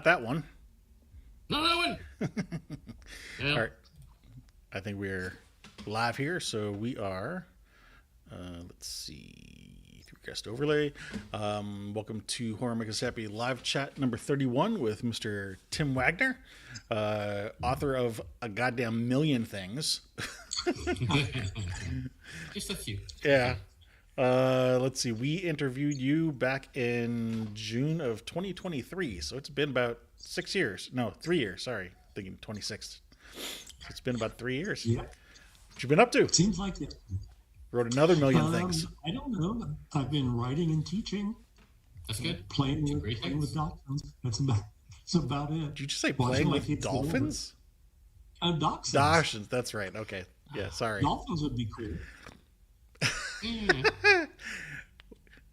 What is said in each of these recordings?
that one. Not that one. Yeah. All right. I think we're live here, so we are. Let's see. Guest overlay. Welcome to Horror Make Us Happy live chat number 31 with Mr. Tim Waggoner, author of a goddamn million things. Just a few. Yeah. Let's see. We interviewed you back in June of 2023, so it's been about 6 years. No, 3 years. Sorry, thinking 26. It's been about 3 years. Yeah. What you been up to? Seems like it. Wrote another million things. I don't know. I've been writing and teaching. That's good. Playing with dolphins. That's about it. Did you just say playing with dolphins? Dachshunds. Dachshunds. That's right. Okay. Yeah. Sorry. Dolphins would be cool.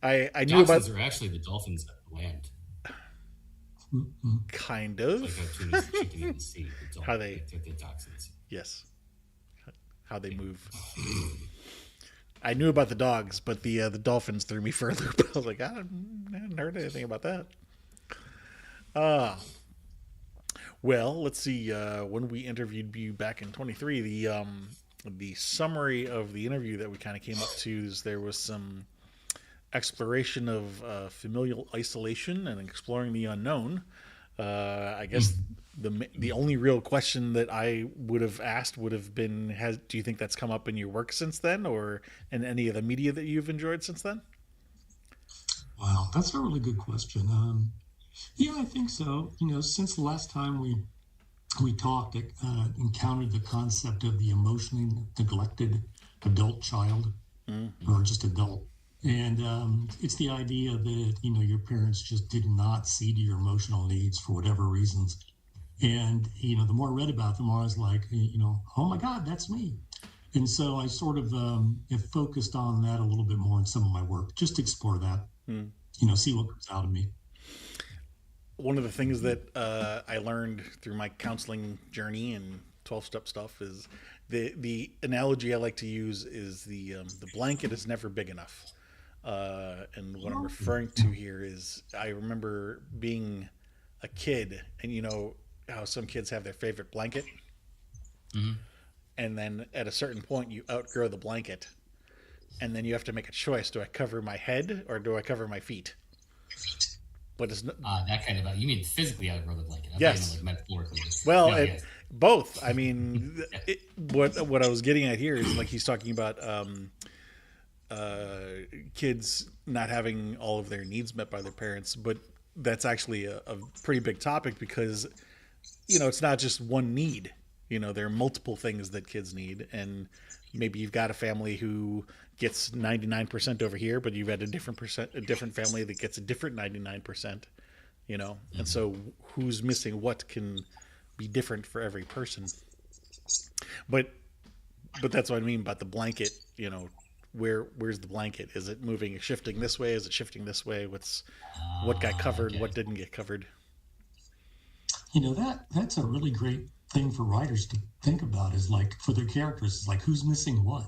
I knew about. Dachshunds are actually the dolphins at land. Kind of. Like how tunas are chicken in the sea. How they- the dachshunds. Yes. How they move. I knew about the dogs, but the dolphins threw me for a loop. I was like, I hadn't heard anything about that. Well, let's see. When we interviewed you back in 23, the summary of the interview that we kind of came up to is there was some exploration of familial isolation and exploring the unknown. I guess the only real question that I would have asked would have been, do you think that's come up in your work since then, or in any of the media that you've enjoyed since then? Wow, that's a really good question. Yeah, I think so. Since the last time we talked, encountered the concept of the emotionally neglected adult child, or just adult. And it's the idea that, your parents just did not see to your emotional needs for whatever reasons. And, the more I read about it, the more I was like, oh my God, that's me. And so I sort of have focused on that a little bit more in some of my work, just to explore that, see what comes out of me. One of the things that I learned through my counseling journey and 12-step stuff is the analogy I like to use is the blanket is never big enough. And what I'm referring to here is I remember being a kid, and how some kids have their favorite blanket, and then at a certain point you outgrow the blanket, and then you have to make a choice: do I cover my head or do I cover my feet? But it's not that kind of. You mean physically outgrow the blanket? Yes. Like metaphorically. Well, No, yes. both. I mean, what I was getting at here is like he's talking about kids not having all of their needs met by their parents, but that's actually a pretty big topic because it's not just one need. There are multiple things that kids need, and maybe you've got a family who gets 99% over here, but you've had a different family that gets a different 99%. And so who's missing what can be different for every person. But that's what I mean about the blanket. Where's the blanket? Is it moving, shifting this way? Is it shifting this way? What got covered? Okay. What didn't get covered? That's a really great thing for writers to think about, is like for their characters, is like who's missing what?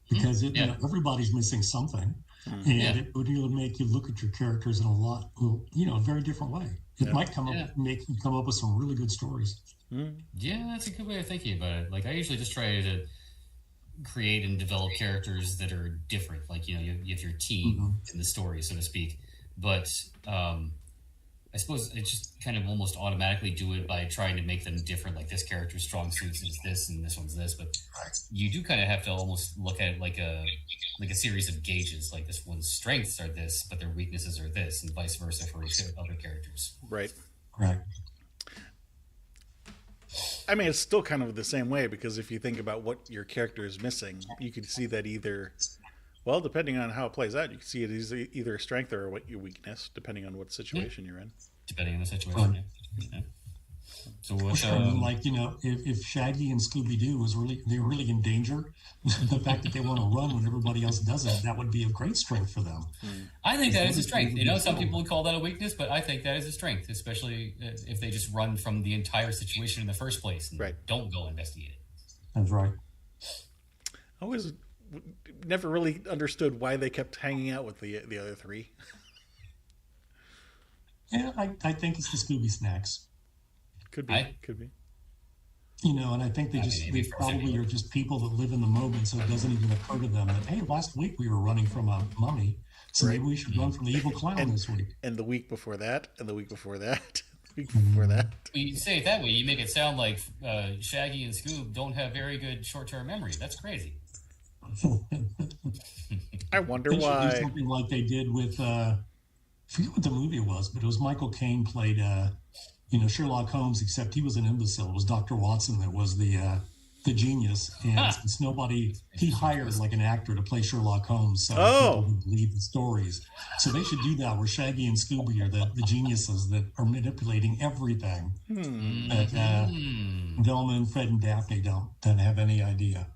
Because everybody's missing something, and it would really make you look at your characters in a very different way. It might make you come up with some really good stories. Yeah, that's a good way of thinking about it. Like I usually just try to create and develop characters that are different. Like you have your team in the story, so to speak. But I suppose it just kind of almost automatically do it by trying to make them different. Like this character's strong suits is this, and this one's this. But you do kind of have to almost look at it like a series of gauges. Like this one's strengths are this, but their weaknesses are this, and vice versa for other characters. Right. Right. I mean, it's still kind of the same way, because if you think about what your character is missing, you could see that depending on how it plays out, you can see it as either a strength or what your weakness, depending on what situation you're in. Depending on the situation, yeah. So what, if Shaggy and Scooby-Doo were really in danger, the fact that they want to run when everybody else doesn't, that would be a great strength for them. I think that is a strength. Some people would call that a weakness, but I think that is a strength, especially if they just run from the entire situation in the first place and don't go investigate it. That's right. I always never really understood why they kept hanging out with the other three. Yeah, I think it's the Scooby snacks. Could be. Could be. And I think they probably are just people that live in the moment, so it doesn't even occur to them that, hey, last week we were running from a mummy, so maybe we should run from the evil clown this week. And the week before that, and the week before that, the week before that. Well, you say it that way, you make it sound like Shaggy and Scoob don't have very good short-term memory. That's crazy. I wonder they why. Should do something like they did with, I forget what the movie was, but it was Michael Caine played, Sherlock Holmes, except he was an imbecile. It was Dr. Watson that was the genius, and since he hired like an actor to play Sherlock Holmes, so people would believe the stories. So they should do that, where Shaggy and Scooby are the geniuses that are manipulating everything. That Velma and Fred and Daphne don't have any idea.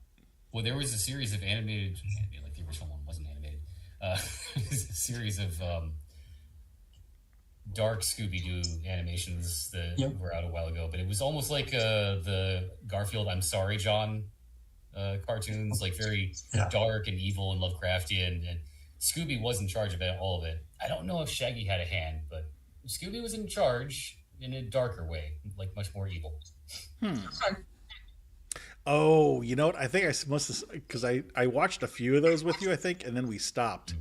Well, there was a series of animated, like the original one wasn't animated. A series of dark Scooby-Doo animations that were out a while ago, but it was almost like the Garfield I'm Sorry John cartoons, like very dark and evil and Lovecraftian, and Scooby was in charge of all of it. I don't know if Shaggy had a hand, but Scooby was in charge in a darker way, like much more evil. Oh, you know what? I think I must have, because I watched a few of those with you, I think, and then we stopped.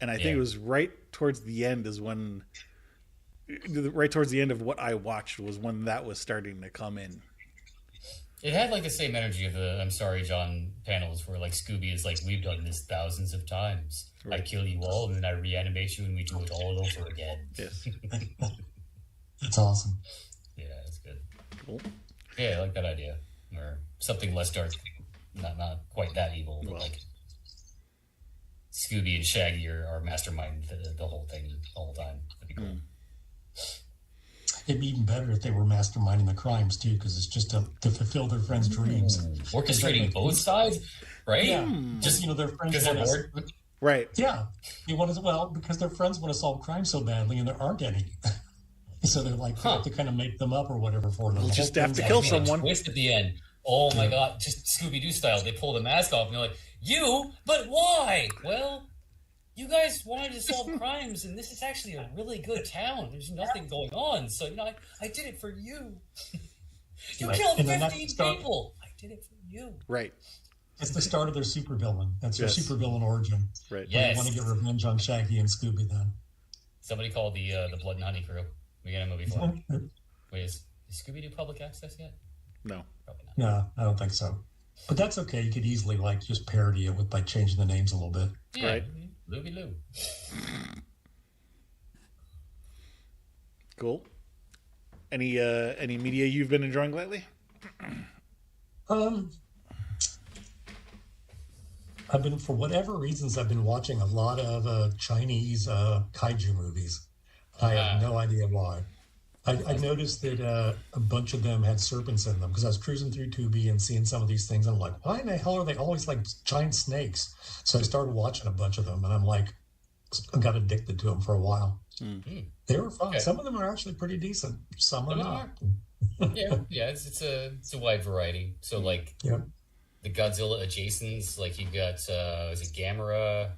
And I think it was right towards the end right towards the end of what I watched was when that was starting to come in. It had like the same energy of the I'm Sorry John panels where like Scooby is like, we've done this thousands of times. Right. I kill you all and then I reanimate you and we do it all over again. Yes. That's awesome. Yeah, that's good. Cool. Yeah, I like that idea. Or something less dark. Not quite that evil, but like Scooby and Shaggy are mastermind the whole thing the whole time. That'd be cool. It'd be even better if they were masterminding the crimes too, because it's just to fulfill their friends' dreams. Orchestrating both sides, right? Yeah, just their friends because they're bored. Right. Yeah, they want because their friends want to solve crime so badly, and there aren't any. So they're like, they have to kind of make them up or whatever for them. We'll just have to kill someone. Twist at the end. Oh my God! Just Scooby-Doo style. They pull the mask off, and they're like, "You? But why?" Well, you guys wanted to solve crimes, and this is actually a really good town. There's nothing going on, so I did it for you. You killed 15 people. I did it for you. Right. It's the start of their supervillain. That's their supervillain origin. Right. Yes. They want to get revenge on Shaggy and Scooby. Then somebody called the Blood and Honey crew. We got a movie for them. Wait, is Scooby-Doo public access yet? No. Probably not. No, I don't think so. But that's okay. You could easily just parody it by changing the names a little bit. Yeah. Right. Looby Loo. Cool. Any media you've been enjoying lately? For whatever reasons, I've been watching a lot of Chinese kaiju movies. I have no idea why. I noticed that a bunch of them had serpents in them because I was cruising through Tubi and seeing some of these things. I'm like, why in the hell are they always like giant snakes? So I started watching a bunch of them, and I'm like, I got addicted to them for a while. Mm-hmm. They were fun. Okay. Some of them are actually pretty decent. Some are not. yeah. It's a wide variety. So like the Godzilla adjacents, like you got is it Gamera?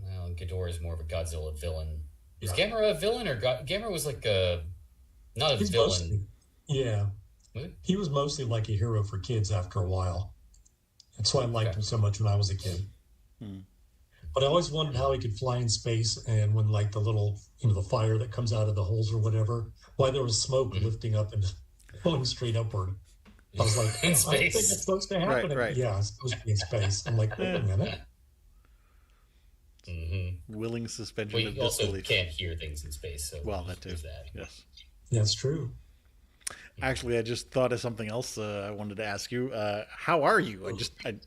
Well, Ghidorah is more of a Godzilla villain. Is Gamera a villain or Gamera was like not a villain? He was mostly like a hero for kids after a while. That's why I liked him so much when I was a kid. But I always wondered how he could fly in space, and when like the little the fire that comes out of the holes or whatever, why there was smoke lifting up and going straight upward. I was like, in space. I don't think it's supposed to happen. Right. Yeah, it's supposed to be in space. I'm like, wait a minute. Willing suspension well, of you also disbelief. Can't hear things in space. So that too. That. Yes. That's true. Actually, I just thought of something else I wanted to ask you. How are you?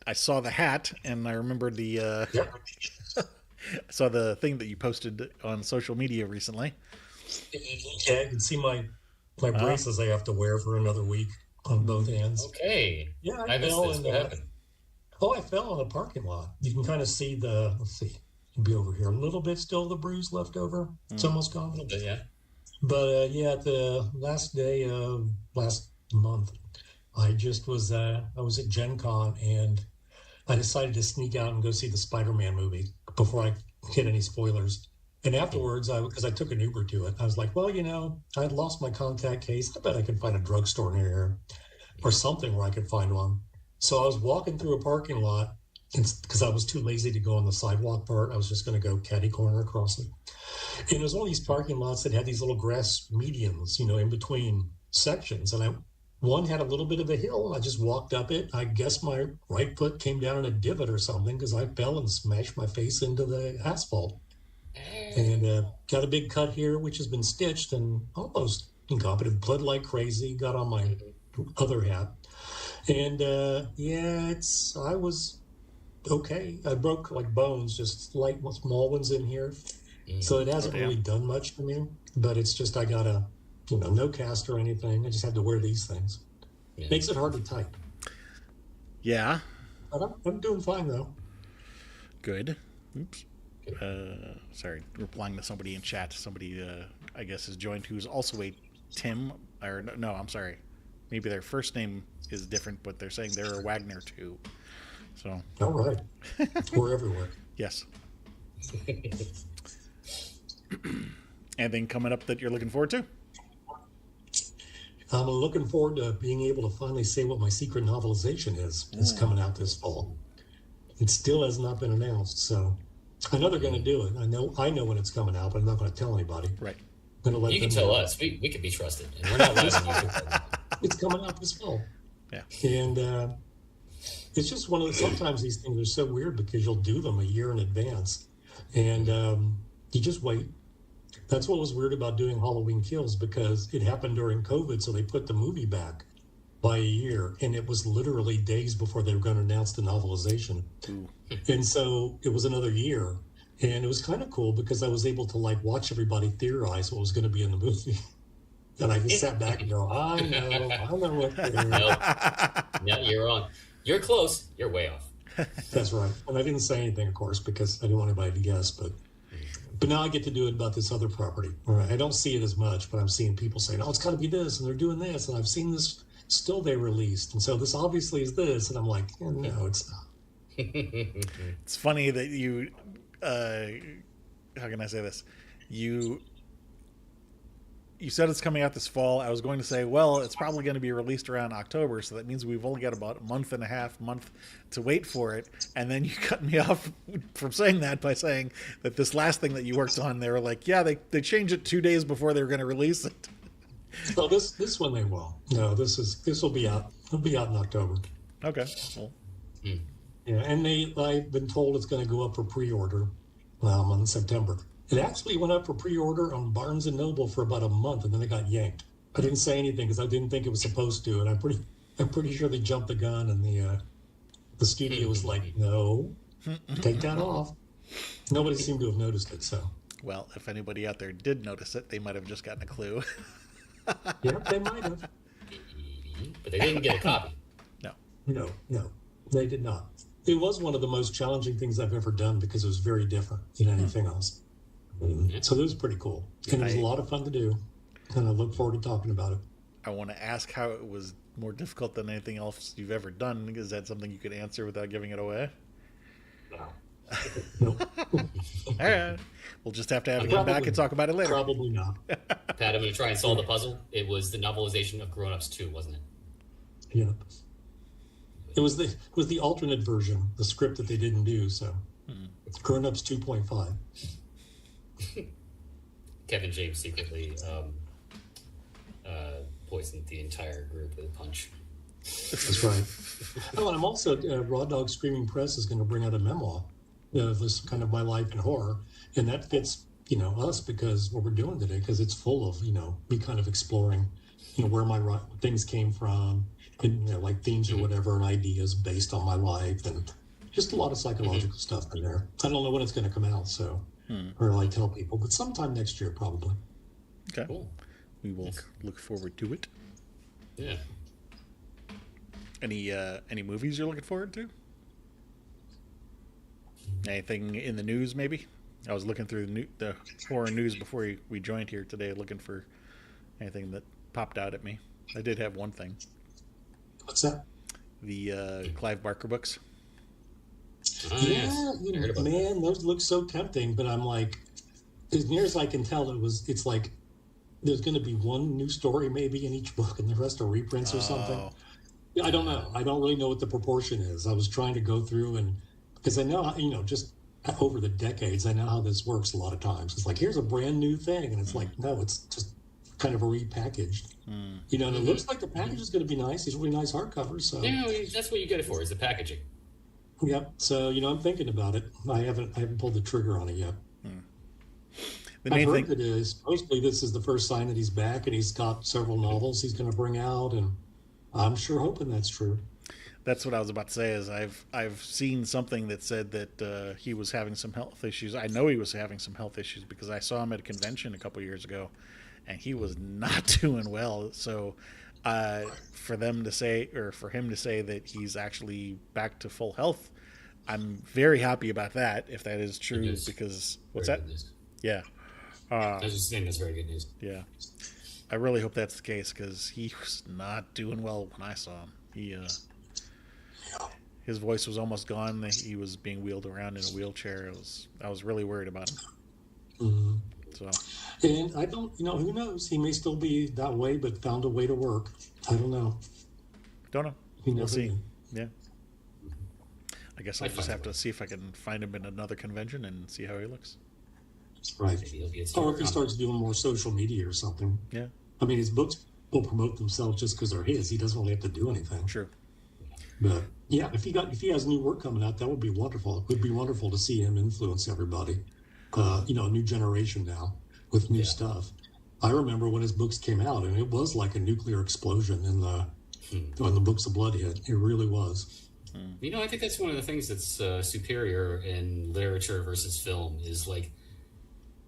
I saw the hat, and I remembered the I saw the thing that you posted on social media recently. Yeah, you can see my braces I have to wear for another week on both hands. Okay. Yeah, I fell in. I fell in a parking lot. You can kind of see let's see. Be over here a little bit still, the bruise left over. It's almost gone. But the last day of last month, I was at Gen Con, and I decided to sneak out and go see the Spider-Man movie before I hit any spoilers. And afterwards, because I took an Uber to it, I was like, well, I'd lost my contact case. I bet I could find a drugstore near here or something where I could find one. So I was walking through a parking lot because I was too lazy to go on the sidewalk part. I was just going to go catty corner across it. And there's all these parking lots that had these little grass medians, in between sections. And one had a little bit of a hill. I just walked up it. I guess my right foot came down in a divot or something because I fell and smashed my face into the asphalt. And got a big cut here, which has been stitched and almost incompetent. Bled like crazy. Got on my other hat. And I was okay. I broke like bones, just light small ones in here. So it hasn't really done much to me, but it's just I got no cast or anything. I just had to wear these things. Yeah. Makes it hard to type. Yeah. But I'm doing fine, though. Good. Oops. Sorry, replying to somebody in chat. Somebody, I guess, has joined who's also a Tim. Or no, I'm sorry. Maybe their first name is different, but they're saying they're a Waggoner too. So. All right. We're everywhere. Yes. Anything coming up that you're looking forward to? I'm looking forward to being able to finally say what my secret novelization is. It's coming out this fall. It still has not been announced, so I know they're going to do it. I know when it's coming out, but I'm not going to tell anybody. Right. I'm gonna let you can tell us. We can be trusted, and we're not live on YouTube. It's coming out this fall. Yeah. And it's just one of the. Sometimes these things are so weird because you'll do them a year in advance, and you just wait. That's what was weird about doing Halloween Kills, because it happened during COVID, so they put the movie back by a year, and it was literally days before they were going to announce the novelization. Ooh. And so it was another year, and it was kind of cool because I was able to watch everybody theorize what was going to be in the movie. And I just sat back and go, I know what they're doing. No, you're wrong. You're close. You're way off. That's right. And I didn't say anything, of course, because I didn't want anybody to guess, but now I get to do it about this other property. Right. I don't see it as much, but I'm seeing people saying, it's got to be this, and they're doing this, and I've seen this still they released, and so this obviously is this, and I'm like, no, it's not. It's funny that you, how can I say this? You said it's coming out this fall. I was going to say, well, it's probably going to be released around October, so that means we've only got about a month to wait for it. And then you cut me off from saying that by saying that this last thing that you worked on, they were like, yeah, they changed it 2 days before they were going to release it. Well, this one they will. No, this will be out. It'll be out in October. Okay. Well. Yeah, and I've been told it's going to go up for pre-order in September. It actually went up for pre-order on Barnes & Noble for about a month, and then it got yanked. I didn't say anything because I didn't think it was supposed to, and I'm pretty sure they jumped the gun, and the studio was like, no, take that off. Nobody seemed to have noticed it, so. Well, if anybody out there did notice it, they might have just gotten a clue. Yeah, they might have. But they didn't get a copy. No, they did not. It was one of the most challenging things I've ever done because it was very different than anything else. So it was pretty cool. And it was a lot of fun to do. And I look forward to talking about it. I want to ask how it was more difficult than anything else you've ever done. Is that something you could answer without giving it away? No. All right. We'll just have to have him back and talk about it later. Probably not. Pat, I'm going to try and solve the puzzle. It was the novelization of Grown Ups 2, wasn't it? Yeah. It was the alternate version, the script that they didn't do. So, Grown Ups 2.5. Kevin James secretly poisoned the entire group with a punch. That's right. Oh, and I'm also Raw Dog Screaming Press is going to bring out a memoir. This kind of my life in horror, and that fits us because what we're doing today, because it's full of me kind of exploring where my things came from, and like themes or whatever, and ideas based on my life, and just a lot of psychological stuff in there. I don't know when it's going to come out, so or I tell people, but sometime next year probably. Okay, cool. We will look forward to it. Yeah. Any movies you're looking forward to? Anything in the news, maybe? I was looking through the horror news before we joined here today, looking for anything that popped out at me. I did have one thing. What's that? The Clive Barker books. Yeah, man, those look so tempting, but I'm like, as near as I can tell, it's like there's going to be one new story maybe in each book, and the rest are reprints or something. Oh, I don't know. I don't really know what the proportion is. I was trying to go through and because I know, just over the decades, I know how this works a lot of times. It's like, here's a brand new thing. And it's like, no, it's just kind of a repackaged, and it looks like the package is going to be nice. These really nice hardcovers. So that's what you get it for, is the packaging. Yep. So, I'm thinking about it. I haven't pulled the trigger on it yet. I've heard that supposedly this is the first sign that he's back and he's got several novels he's going to bring out. And I'm sure hoping that's true. That's what I was about to say. Is I've seen something that said that he was having some health issues. I know he was having some health issues because I saw him at a convention a couple years ago, and he was not doing well. So, for him to say that he's actually back to full health, I'm very happy about that. If that is true, because what's that? Yeah. I was just saying that's very good news. Yeah. I really hope that's the case because he was not doing well when I saw him. His voice was almost gone. He was being wheeled around in a wheelchair. I was really worried about him. Mm-hmm. So, and I don't, who knows? He may still be that way, but found a way to work. I don't know. Don't know. We'll see. Yeah. I guess I'll just have to see if I can find him in another convention and see how he looks. Right. Or if he starts doing more social media or something. Yeah. I mean, his books will promote themselves just because they're his. He doesn't really have to do anything. True. But yeah, if he has new work coming out, that would be wonderful. It would be wonderful to see him influence everybody. A new generation now with new stuff. I remember when his books came out, and it was like a nuclear explosion when the Books of Blood hit. It really was. I think that's one of the things that's superior in literature versus film is like,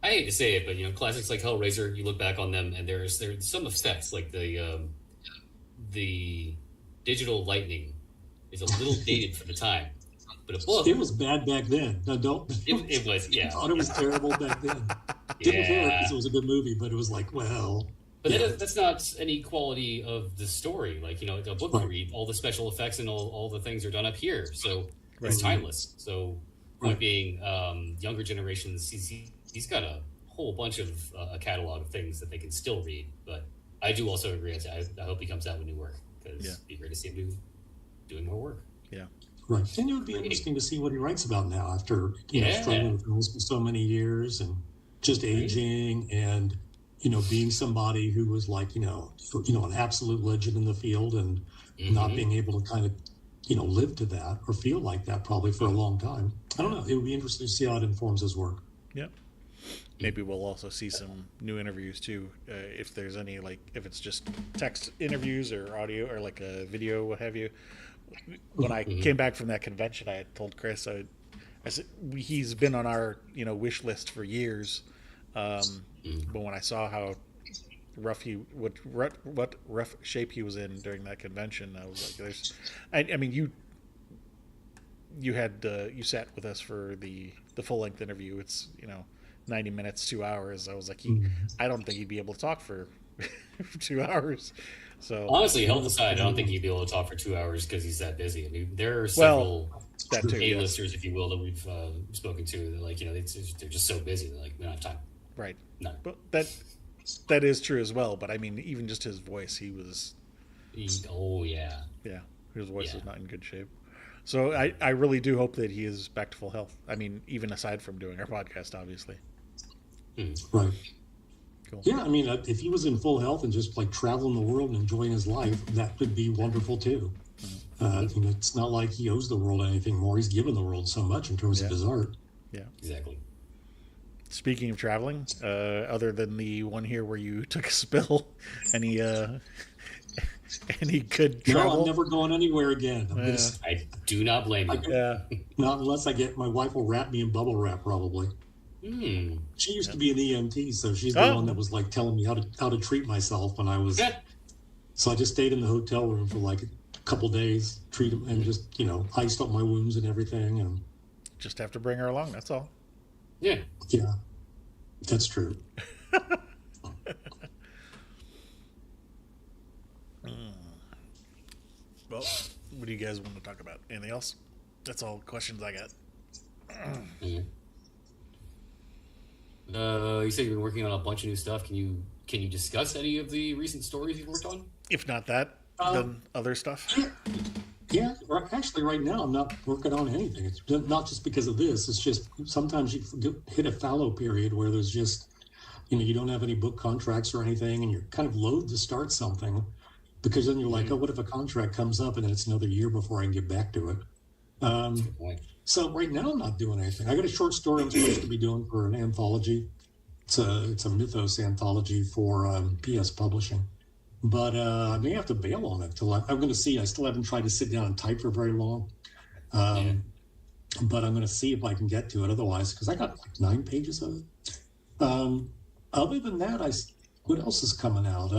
I hate to say it, but classics like Hellraiser, you look back on them, and there's some effects like the digital lightning is a little dated for the time, but a book. It was bad back then. No, don't. It was. Yeah. I thought it was terrible back then. Didn't care because it was a good movie, but it was like, well. But that's not any quality of the story. Like, a book you read, all the special effects and all the things are done up here, so it's timeless. So, being younger generations, he's got a whole bunch of a catalog of things that they can still read. But I do also agree. I hope he comes out with new work because it'd be great to see him doing more work. Yeah. Right. And it would be interesting to see what he writes about now after struggling with this for so many years and just aging and being somebody who was like an absolute legend in the field and not being able to kind of live to that or feel like that probably for a long time. I don't know. It would be interesting to see how it informs his work. Yep. Maybe we'll also see some new interviews too, if there's any, like if it's just text interviews or audio or like a video, what have you. When I came back from that convention, I had told Chris, I said he's been on our wish list for years, but when I saw how rough what rough shape he was in during that convention, I was like, I mean you sat with us for the full length interview. It's 90 minutes, 2 hours. I was like, I don't think he'd be able to talk for 2 hours. So honestly, health aside, I don't think he'd be able to talk for 2 hours because he's that busy. I mean, there are several A-listers, if you will, that we've spoken to. That like they're just so busy. They're like, we don't have time. Right. No. But that is true as well. But I mean, even just his voice, his voice is not in good shape. So I really do hope that he is back to full health. I mean, even aside from doing our podcast, obviously. Right. Cool. Yeah, I mean, if he was in full health and just like traveling the world and enjoying his life, that would be wonderful too. It's not like he owes the world anything more. He's given the world so much in terms of his art. Yeah, exactly. Speaking of traveling, other than the one here where you took a spill, any good travel? No, I'm never going anywhere again. I do not blame you. Not unless my wife will wrap me in bubble wrap, probably. She used to be an EMT, so she's the one that was like telling me how to treat myself when I was. So I just stayed in the hotel room for like a couple days, treat them, and just iced up my wounds and everything, and just have to bring her along. That's all. Yeah, that's true. Well, what do you guys want to talk about? Anything else? That's all questions I got. You said you've been working on a bunch of new stuff. Can you discuss any of the recent stories you've worked on? If not that, then other stuff. Yeah, actually, right now I'm not working on anything. It's not just because of this. It's just sometimes you hit a fallow period where there's just, you don't have any book contracts or anything, and you're kind of loath to start something because then you're like, oh, what if a contract comes up and then it's another year before I can get back to it? Good point. So right now I'm not doing anything. I got a short story I'm supposed to be doing for an anthology. It's a mythos anthology for PS Publishing. But I may have to bail on it till I'm going to see. I still haven't tried to sit down and type for very long. But I'm going to see if I can get to it. Otherwise, because I got like 9 pages of it. Other than that, what else is coming out?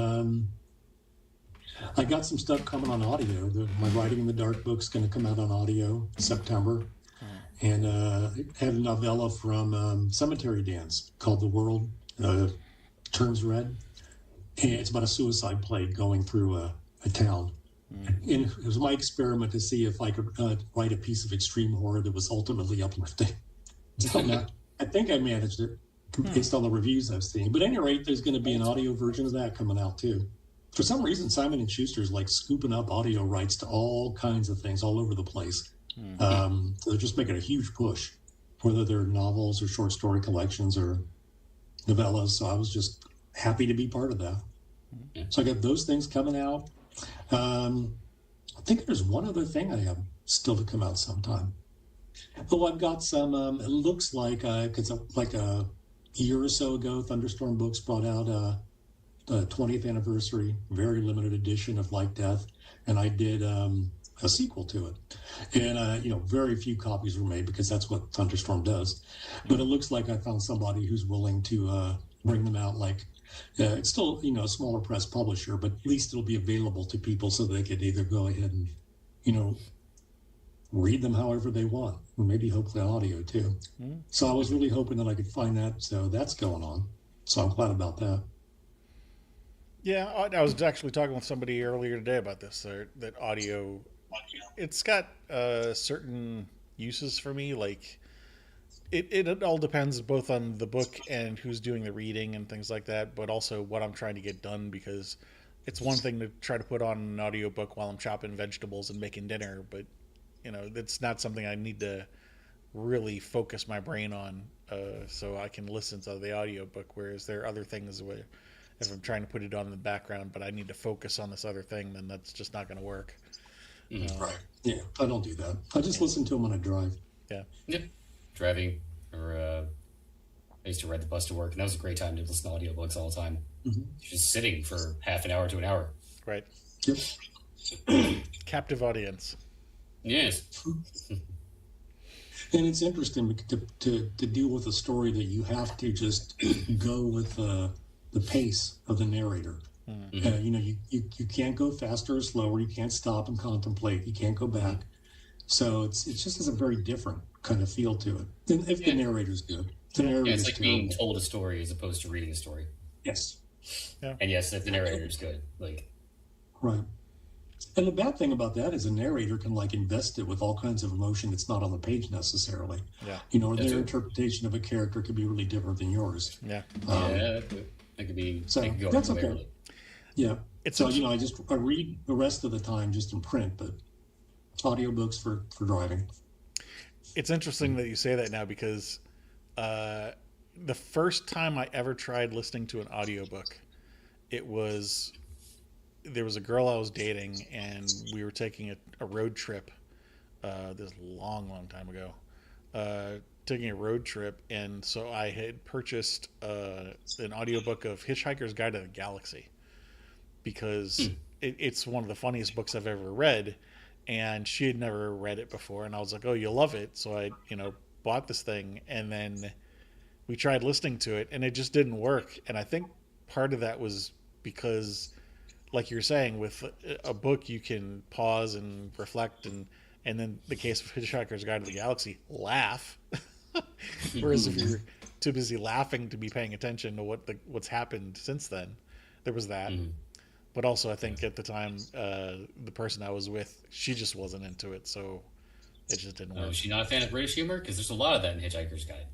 I got some stuff coming on audio. My Writing in the Dark book's going to come out on audio in September. And I had a novella from Cemetery Dance called The World Turns Red. And it's about a suicide plague going through a town. And it was my experiment to see if I could write a piece of extreme horror that was ultimately uplifting. I think I managed it based on the reviews I've seen. But at any rate, there's going to be an audio version of that coming out too. For some reason, Simon & Schuster's like scooping up audio rights to all kinds of things all over the place. They're just making a huge push, whether they're novels or short story collections or novellas. So I was just happy to be part of that. So I got those things coming out. I think there's one other thing I have still to come out sometime. Oh, I've got some. It looks like because like a year or so ago, Thunderstorm Books brought out the 20th anniversary, very limited edition of Like Death, and I did a sequel to it. And very few copies were made because that's what Thunderstorm does. But it looks like I found somebody who's willing to bring them out like. It's still, a smaller press publisher, but at least it'll be available to people so they could either go ahead and, read them however they want, and maybe hopefully on audio too. So I was really hoping that I could find that. So that's going on. So I'm glad about that. Yeah, I was actually talking with somebody earlier today about this. That audio, it's got certain uses for me, like. It all depends both on the book and who's doing the reading and things like that, but also what I'm trying to get done, because it's one thing to try to put on an audiobook while I'm chopping vegetables and making dinner, but that's not something I need to really focus my brain on so I can listen to the audiobook, whereas there are other things where if I'm trying to put it on in the background but I need to focus on this other thing, then that's just not going to work. Right. Yeah, I don't do that. I just listen to them when I drive. Yeah. Yep. Driving, or I used to ride the bus to work, and that was a great time to listen to audiobooks all the time. Just sitting for half an hour to an hour. Right. Yep. Captive audience. Yes. And it's interesting to deal with a story that you have to just go with the pace of the narrator. You can't go faster or slower. You can't stop and contemplate. You can't go back. So it just has a very different kind of feel to it. And if the narrator's good. It's like being told a story as opposed to reading a story. Yes. Yeah. And yes, if the narrator's good. Right. And the bad thing about that is a narrator can invest it with all kinds of emotion that's not on the page necessarily. Yeah. Or their interpretation of a character could be really different than yours. Yeah. That could be. So go that's okay. Yeah. I read the rest of the time just in print, but audiobooks for driving. It's interesting that you say that now, because the first time I ever tried listening to an audiobook, there was a girl I was dating, and we were taking a road trip this long time ago, taking a road trip, and so I had purchased an audiobook of Hitchhiker's Guide to the Galaxy, because it's one of the funniest books I've ever read, and she had never read it before, and I was like, oh, you'll love it. So I bought this thing, and then we tried listening to it, and it just didn't work. And I think part of that was because, like you're saying, with a book you can pause and reflect, and then the case of Hitchhiker's Guide to the Galaxy, laugh. Whereas if you're too busy laughing to be paying attention to what's happened since then, there was that. But also, I think at the time, the person I was with, she just wasn't into it, so it just didn't work. Is she not a fan of British humor? Because there's a lot of that in Hitchhiker's Guide.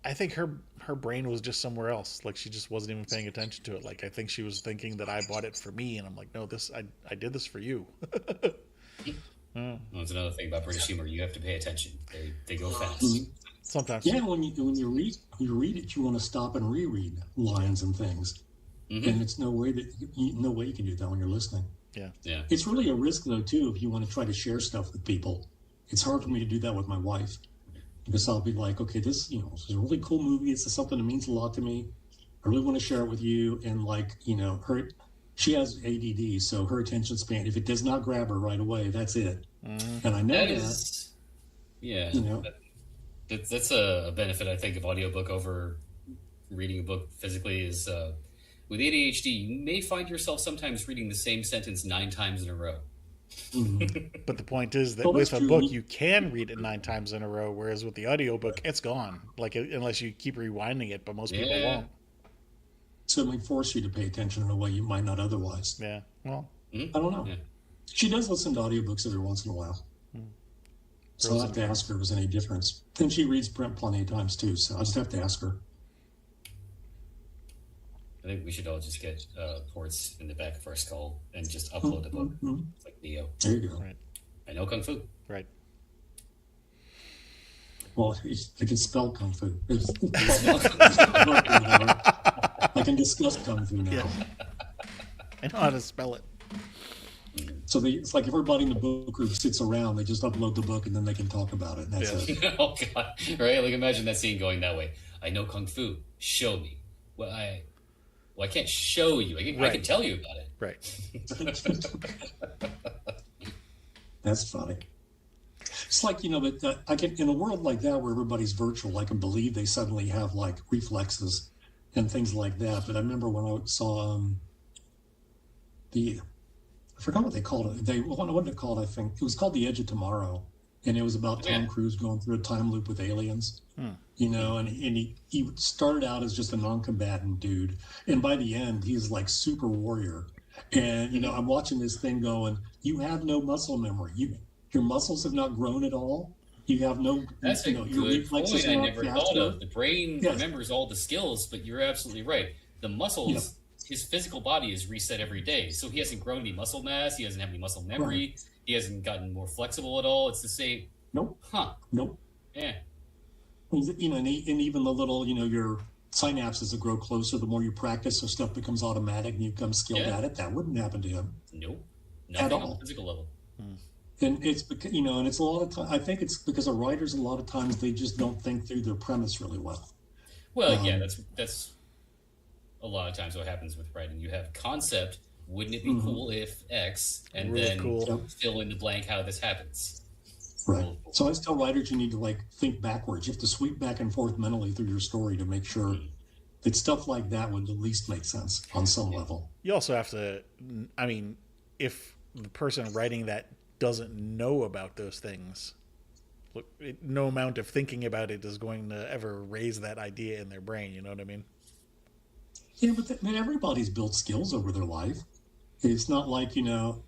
I think her brain was just somewhere else. Like she just wasn't even paying attention to it. Like I think she was thinking that I bought it for me, and I'm like, no, this I did this for you. Well, that's another thing about British humor. You have to pay attention. They go fast. Sometimes. Yeah, when you read it, you want to stop and reread lines and things, and it's no way you can do that when you're listening. Yeah. It's really a risk though too if you want to try to share stuff with people. It's hard for me to do that with my wife because I'll be like, okay, this is a really cool movie. It's something that means a lot to me. I really want to share it with you, and like she has ADD, so her attention span, if it does not grab her right away, that's it. And I know that. Yeah. That's a benefit, I think, of audiobook over reading a book physically is with ADHD, you may find yourself sometimes reading the same sentence 9 times in a row. But the point is that with a book, you can read it 9 times in a row, whereas with the audiobook, it's gone. Like unless you keep rewinding it, but most people won't. Certainly force you to pay attention in a way you might not otherwise. Yeah. Well, I don't know. Yeah. She does listen to audiobooks every once in a while. So I'll have to ask her if there's any difference. And she reads print plenty of times too, so I'll just have to ask her. I think we should all just get ports in the back of our skull and just upload the book. Like Neo. There you go. Right. I know Kung Fu. Right. Well, I can spell Kung Fu. I can discuss Kung Fu now. Yeah. I know how to spell it. So it's like everybody in the book group sits around, they just upload the book and then they can talk about it. And that's it. Oh, God. Right? Like, imagine that scene going that way. I know Kung Fu. Show me. Well, I can't show you. I can tell you about it. Right. That's funny. It's like, but I can, in a world like that where everybody's virtual, I can believe they suddenly have like reflexes and things like that. But I remember when I saw I forgot what they called it. What did it called? I think it was called The Edge of Tomorrow, and it was about Tom Cruise going through a time loop with aliens. And he started out as just a non-combatant dude, and by the end he's like super warrior. And I'm watching this thing going, you have no muscle memory. Your muscles have not grown at all. You have no. That's a good point. I never thought of. The brain Yes. remembers all the skills, but you're absolutely right. The muscles. His physical body is reset every day, so he hasn't grown any muscle mass. He doesn't have any muscle memory. Right. He hasn't gotten more flexible at all. It's the same. Nope. Huh. Nope. Yeah. And even the little, your synapses that grow closer, the more you practice, so stuff becomes automatic and you become skilled at it. That wouldn't happen to him. Nope. Nothing at all. on the physical level. And it's because, and it's a lot of time. I think it's because of writers, a lot of times they just don't think through their premise really well. Well, yeah, that's a lot of times what happens with writing. You have concept. Wouldn't it be cool if X, and really then fill in the blank how this happens. Right. So I tell writers you need to think backwards. You have to sweep back and forth mentally through your story to make sure that stuff like that would at least make sense on some level. You also have to, if the person writing that doesn't know about those things, look, no amount of thinking about it is going to ever raise that idea in their brain. You know what I mean? Yeah, but everybody's built skills over their life. It's not like, that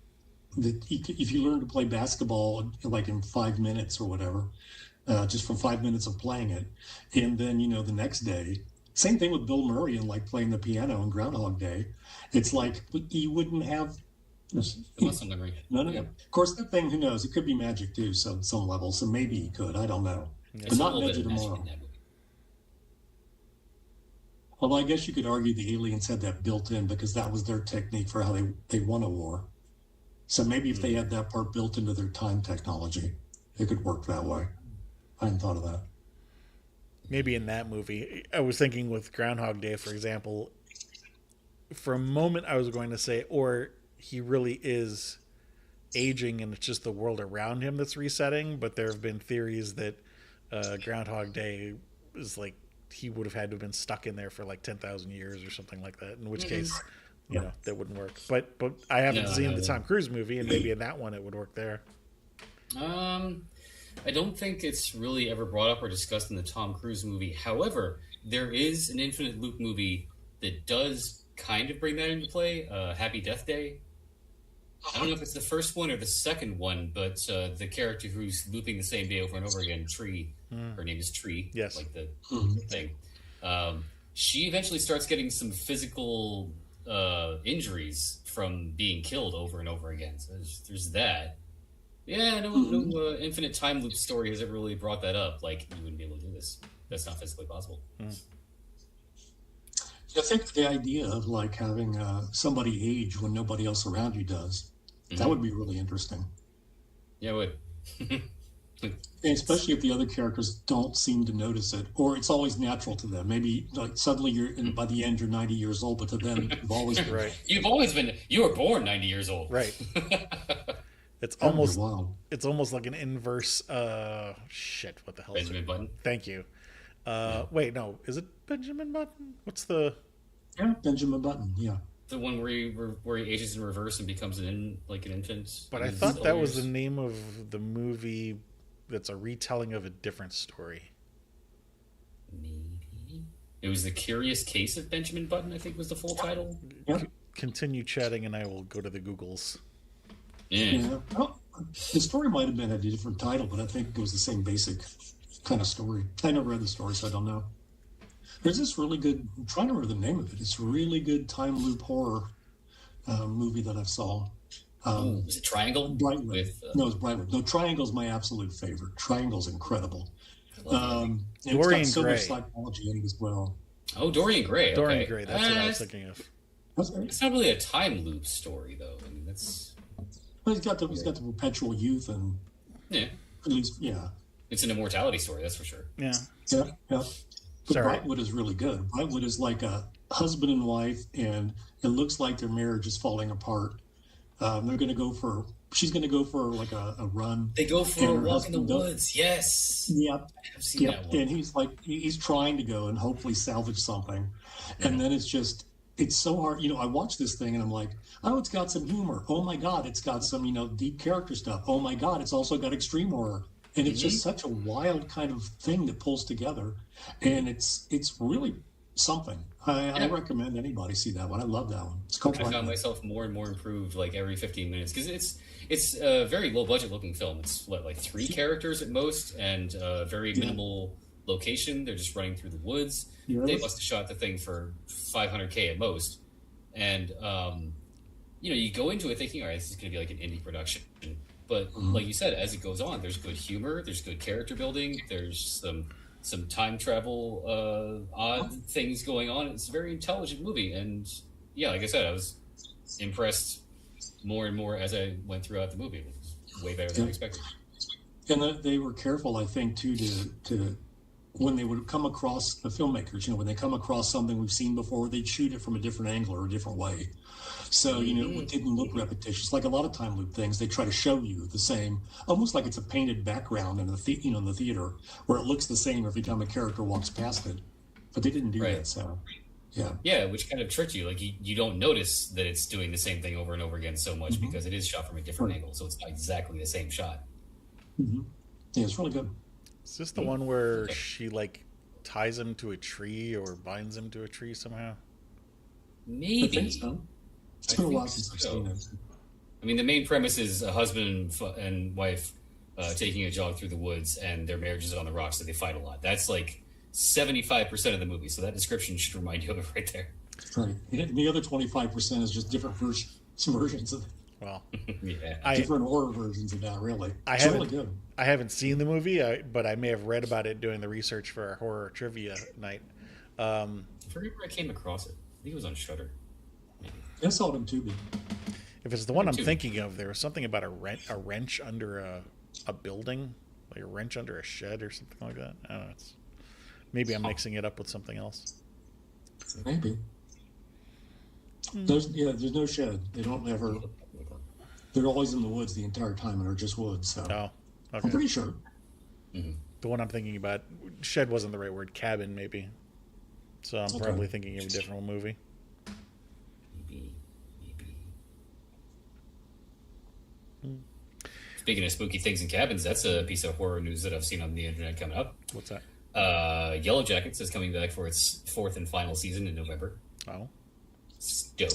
if you learn to play basketball like in 5 minutes or whatever, just from 5 minutes of playing it, and then, the next day, same thing with Bill Murray and like playing the piano in Groundhog Day. It's like you wouldn't have muscle memory. None of them. Of course, that thing, who knows? It could be magic too, some level. So maybe he could. I don't know. Yeah. But not Edge of Tomorrow. Although I guess you could argue the aliens had that built in because that was their technique for how they won a war. So maybe if they had that part built into their time technology, it could work that way. I hadn't thought of that. Maybe in that movie, I was thinking with Groundhog Day, for example, for a moment I was going to say, or he really is aging and it's just the world around him that's resetting. But there have been theories that Groundhog Day is like, he would have had to have been stuck in there for like 10,000 years or something like that, in which case, that wouldn't work. But I haven't seen the Tom Cruise movie, and maybe in that one it would work there. I don't think it's really ever brought up or discussed in the Tom Cruise movie. However, there is an Infinite Loop movie that does kind of bring that into play, Happy Death Day. I don't know if it's the first one or the second one, but the character who's looping the same day over and over again, Tree, her name is Tree, Yes. like the thing. She eventually starts getting some physical injuries from being killed over and over again. So there's that. Yeah, no infinite time loop story has ever really brought that up. Like, you wouldn't be able to do this. That's not physically possible. I think the idea of like having somebody age when nobody else around you does, that would be really interesting. Yeah, it would. And especially if the other characters don't seem to notice it, or it's always natural to them. Maybe like suddenly by the end you're 90 years old, but to them you've always been. Right. You were born 90 years old. Right. It's almost like an inverse. Shit. What the hell? Benjamin Button. Thank you. Wait, no. Is it Benjamin Button? What's the? Yeah, Benjamin Button. Yeah. The one where he ages in reverse and becomes an infant. But I thought that was the name of the movie. That's a retelling of a different story. Maybe it was The Curious Case of Benjamin Button, I think was the full title. Yeah. Continue chatting, and I will go to the Googles. Yeah. Well, the story might have been a different title, but I think it was the same basic kind of story. I never read the story, so I don't know. There's this really good, I'm trying to remember the name of it. It's a really good time loop horror movie that I saw. Was it Triangle? Brightwood. No, it's Brightwood. No, Triangle's my absolute favorite. Triangle's incredible. And it's got so much psychology in it as well. Oh, Dorian Gray. Okay. Dorian Gray, that's what I was thinking of. It's not really a time loop story, though. I mean, that's... Well, he's got the perpetual youth and... Yeah. At least, yeah. It's an immortality story, that's for sure. Yeah. Yeah. But Brightwood is really good. Brightwood is like a husband and wife, and it looks like their marriage is falling apart. They're going to go for... She's going to go for like a run. They go for a walk in the woods. Yes. Yep. I've seen that one. And he's trying to go and hopefully salvage something. And then it's so hard. You know, I watch this thing and I'm like, oh, it's got some humor. Oh my God, it's got some, deep character stuff. Oh my God, it's also got extreme horror. And it's just such a wild kind of thing that pulls together. And it's really something. I recommend anybody see that one. I love that one. It's called I found myself more and more improved like every 15 minutes because it's a very low budget looking film. It's like 3 characters at most and very minimal location. They're just running through the woods. Yeah. They must have shot the thing for $500K at most. And you go into it thinking, all right, this is going to be like an indie production. But like you said, as it goes on, there's good humor, there's good character building, there's some time travel odd things going on. It's a very intelligent movie, and yeah, like I said, I was impressed more and more as I went throughout the movie. It was way better than I expected. And they were careful, I think, too, to when they would come across the filmmakers, when they come across something we've seen before, they'd shoot it from a different angle or a different way. So, it didn't look repetitious. Like a lot of time loop things, they try to show you the same, almost like it's a painted background in the theater, where it looks the same every time a character walks past it. But they didn't do that, so, yeah. Yeah, which kind of tricked you. Like, you don't notice that it's doing the same thing over and over again so much because it is shot from a different angle, so it's not exactly the same shot. Mm-hmm. Yeah, it's really good. Is this the one where she, ties him to a tree or binds him to a tree somehow? Maybe. I think so. It's been a while since I've seen it. I mean, the main premise is a husband and wife taking a jog through the woods, and their marriage is on the rocks, so they fight a lot. That's like 75% of the movie, so that description should remind you of it right there. Right. The other 25% is just different versions of it. Well, different horror versions of that, really. It's really good. I haven't seen the movie, but I may have read about it doing the research for our horror trivia night. I forget where I came across it. I think it was on Shudder. I saw it on Tubi. If it's the one I'm thinking of, there was something about a wrench under a building, like a wrench under a shed or something like that. I don't know. Maybe I'm mixing it up with something else. Maybe. There's no shed. They don't ever. They're always in the woods the entire time, and are just woods. So okay. I'm pretty sure. The one I'm thinking about, shed wasn't the right word. Cabin, maybe. So I'm probably thinking of a different movie. Maybe. Speaking of spooky things in cabins, that's a piece of horror news that I've seen on the internet coming up. What's that? Yellow Jackets is coming back for its 4th and final season in November. Oh. It's dope.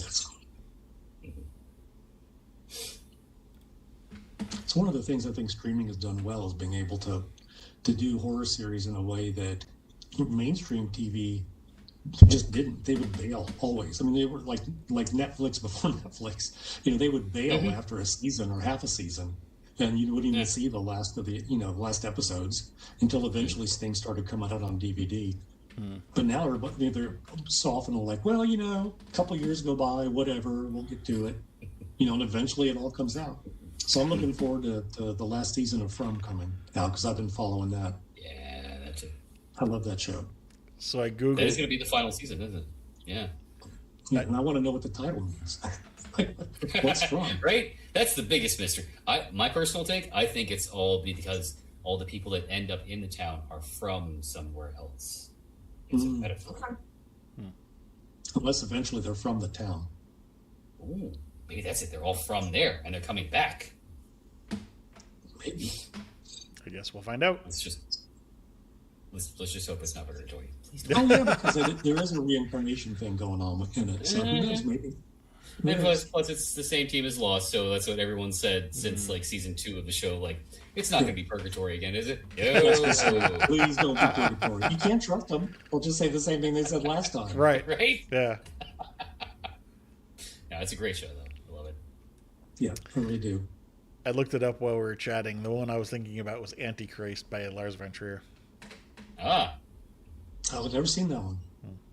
It's one of the things I think streaming has done well is being able to do horror series in a way that mainstream TV just didn't. They would bail always. I mean, they were like Netflix before Netflix. They would bail after a season or half a season, and you wouldn't even see the last of the last episodes until eventually things started coming out on DVD. But now they're so often like, well, a couple years go by, whatever, we'll get to it, and eventually it all comes out. So I'm looking forward to the last season of From coming out because I've been following that. Yeah, that's it. I love that show. So I googled. That is going to be the final season, isn't it? Yeah. Yeah, and I want to know what the title means. What's From? Right? That's the biggest mystery. My personal take, I think it's all because all the people that end up in the town are from somewhere else. It's a metaphor. Unless eventually they're from the town. Ooh, maybe that's it. They're all from there, and they're coming back. Maybe. I guess we'll find out. Let's just hope it's not purgatory. Please Oh yeah, because there is a reincarnation thing going on within it. So who knows? Maybe. Plus, it's the same team as Lost, so that's what everyone said since like season 2 of the show. Like, it's not going to be purgatory again, is it? No. Please don't be purgatory. You can't trust them. They'll just say the same thing they said last time. Right. Right? Yeah. No, it's a great show, though. I love it. Yeah, I really do. I looked it up while we were chatting. The one I was thinking about was Antichrist by Lars von Trier. Ah. I've never seen that one.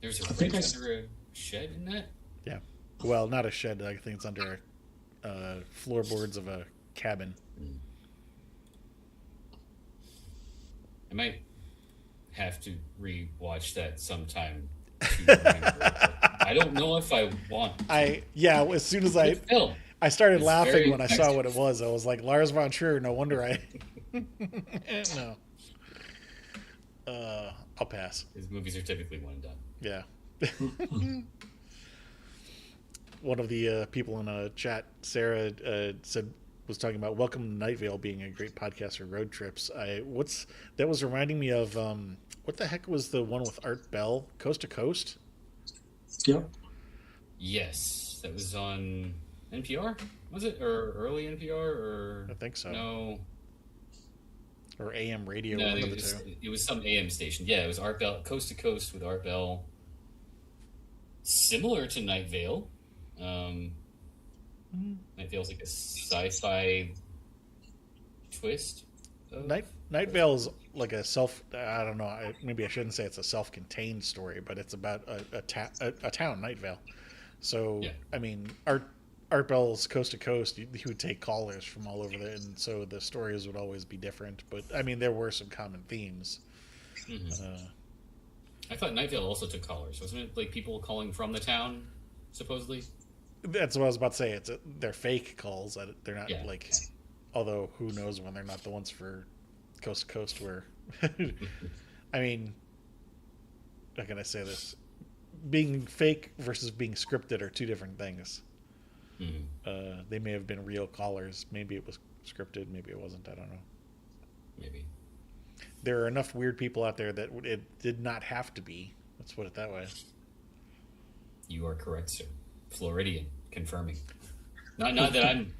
There's a bridge under a shed in that? Yeah. Well, not a shed. I think it's under floorboards of a cabin. I might have to re-watch that sometime to remember. I don't know if I want to. As soon as I started laughing when I saw what it was. I was like, Lars von Trier, no wonder I... No. I'll pass. His movies are typically one and done. Yeah. One of the people in a chat, Sarah, was talking about Welcome to Night Vale being a great podcast for road trips. That was reminding me of what the heck was the one with Art Bell, Coast to Coast? Yep. Yes, that was on NPR. Was it or early NPR or? I think so. No. Or AM radio. No, it was some AM station. Yeah, it was Art Bell, Coast to Coast with Art Bell. Similar to Night Vale. Night Vale's like a sci-fi twist. Night Vale is like a I don't know. Maybe I shouldn't say it's a self-contained story, but it's about a town, Night Vale. So yeah. I mean, Art Bell's Coast to Coast, he would take callers from all over there, and so the stories would always be different. But I mean, there were some common themes. Mm-hmm. I thought Night Vale also took callers, wasn't it? Like people calling from the town, supposedly. That's what I was about to say. They're fake calls. They're not like. Although who knows when they're not the ones for Coast to Coast. Where, I mean, how can I say this? Being fake versus being scripted are two different things. Mm-hmm. They may have been real callers. Maybe it was scripted. Maybe it wasn't. I don't know. Maybe. There are enough weird people out there that it did not have to be. Let's put it that way. You are correct, sir. Floridian, confirming. Not that I'm...